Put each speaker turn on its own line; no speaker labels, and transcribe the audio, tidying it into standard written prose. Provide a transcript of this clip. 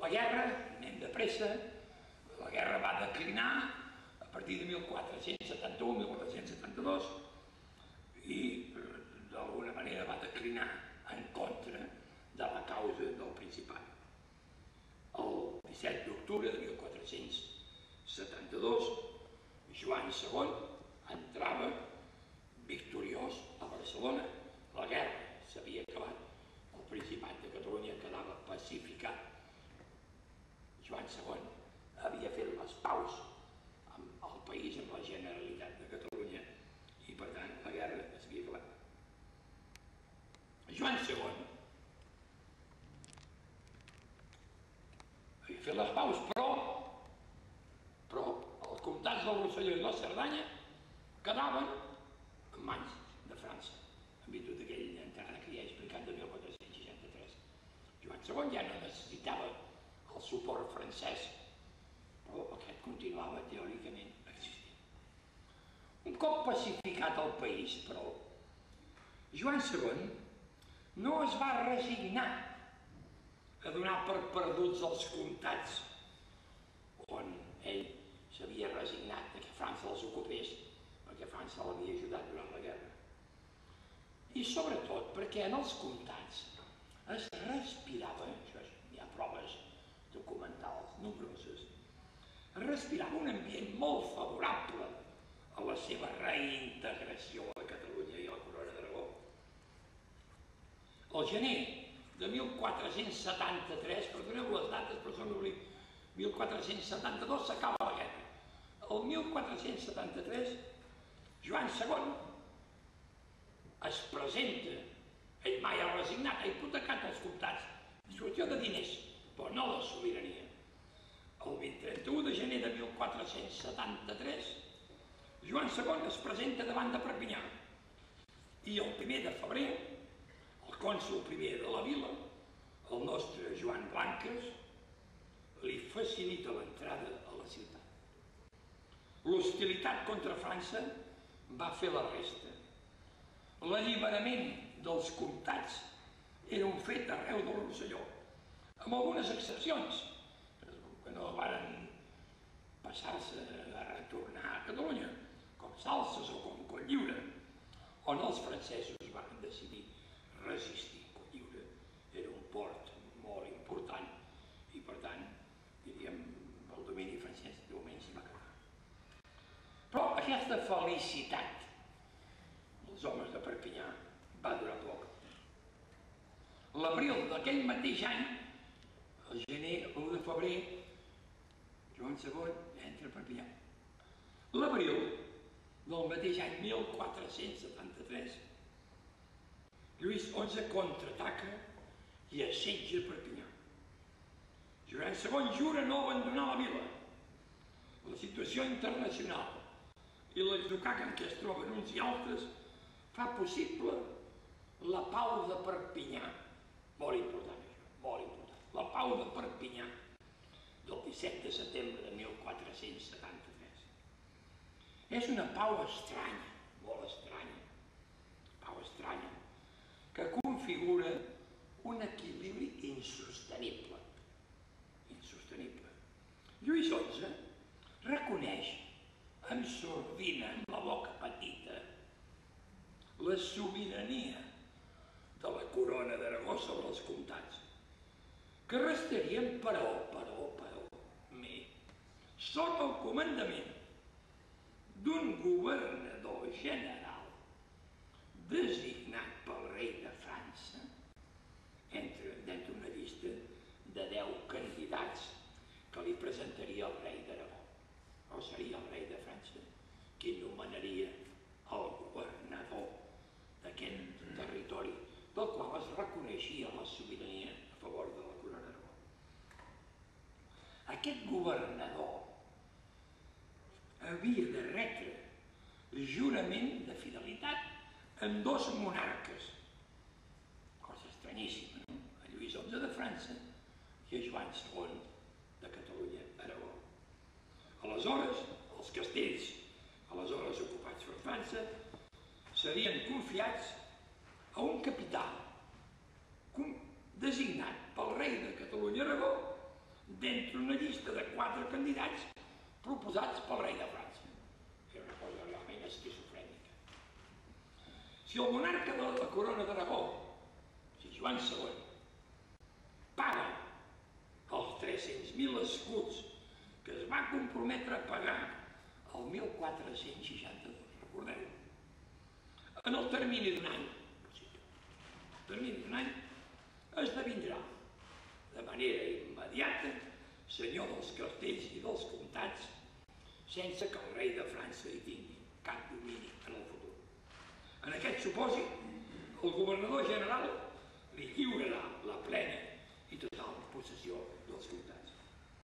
La guerra, anem de pressa, la guerra va declinar a partir de 1471-1472 i d'alguna manera va declinar en contra de la causa del Principat. El 17 d'octubre de 1472, Joan II entrava victoriós a Barcelona. La guerra s'havia acabat, el Principat de Catalunya quedava pacificat. Joan II havia fet les paus amb el país, amb la Generalitat de Catalunya, i per tant la guerra s'havia acabat. Joan II havia fet les paus, però els comtats del Rosselló i la Cerdanya quedaven en mans de França, en virtut d'aquella entrada que ja he explicat de 1463. Joan II ja no necessitava el suport francès, però aquest continuava teòricament existint. Un cop pacificat el país, però, Joan II no es va resignar a donar per perduts els comtats on ell s'havia resignat que França els ocupés, perquè França l'havia ajudat durant la guerra. I sobretot perquè en els comtats es respirava, això hi ha proves documentals nombroses, es respirava un ambient molt favorable a la seva reintegració a Catalunya i a la Corona d'Aragó. El gener de 1473, perdoneu les dates però són d'oblit, 1472 s'acaba la guerra. El 1473 Joan II es presenta, ell mai ha resignat, ha hipotecat els comtats, és qüestió de diners, però no la sobirania. El 31 de gener de 1473 Joan II es presenta davant de Perpinyà i el 1 de febrer el cònsol primer de la vila, el nostre Joan Blanques, li facilita l'entrada a la ciutat. L'hostilitat contra França va fer la resta. L'alliberament dels comtats era un fet arreu del Rosselló, amb algunes excepcions, que no van passar-se a retornar a Catalunya, com Salses o com Cotlliure, on els francesos van decidir resistir. Cotlliure era un port molt important i, per tant, diríem, el domini francès de moment s'hi va acabar. Però aquesta felicitat dels homes de Perpinyà va durar poc. L'abril d'aquell mateix any, el gener, l'1 de febrer, Joan II entra a Perpinyà. L'abril del mateix any 1473, Lluís XI contraataca i assetja Perpinyà. Joan II jura no abandonar la vila. La situació internacional i l'atzucac en què es troben uns i altres fa possible la pau de Perpinyà. Molt important, això, molt important. La pau de Perpinyà del 17 de setembre de 1473. És una pau estranya, molt estranya, pau estranya, que configura un equilibri insostenible. Insostenible. Lluís XI reconeix amb sordina, amb la boca petita, la sobirania de la Corona d'Aragó sobre els comtats, que restarien, però, sota el comandament d'un governador general designat pel rei de França d'entre una llista de 10 candidats que li presentaria el rei d'Aragó. O seria el rei de França qui nomenaria el governador d'aquest territori del qual es reconeixia la sobirania a favor de la Corona d'Aragó. Aquest governador havia de retre jurament de fidelitat amb 2 monarques, cosa estranyíssima, no? A Lluís XI de França i a Joan II de Catalunya-Aragó. Aleshores, els castells, aleshores ocupats per França, serien confiats a un capità designat pel rei de Catalunya-Aragó d'entre una llista de 4 candidats proposats pel rei de França. És una cosa realment esquizofrènica. Si el monarca de la corona d'Aragó, si Joan II, paga els 300.000 escuts que es va comprometre a pagar el 1462, recordeu-ho, en el termini d'un any, esdevindrà de manera immediata senyor dels castells i dels comtats sense que el rei de França hi tingui cap domini en el futur. En aquest supòsit, el governador general li lliurarà la plena i total possessió dels comtats.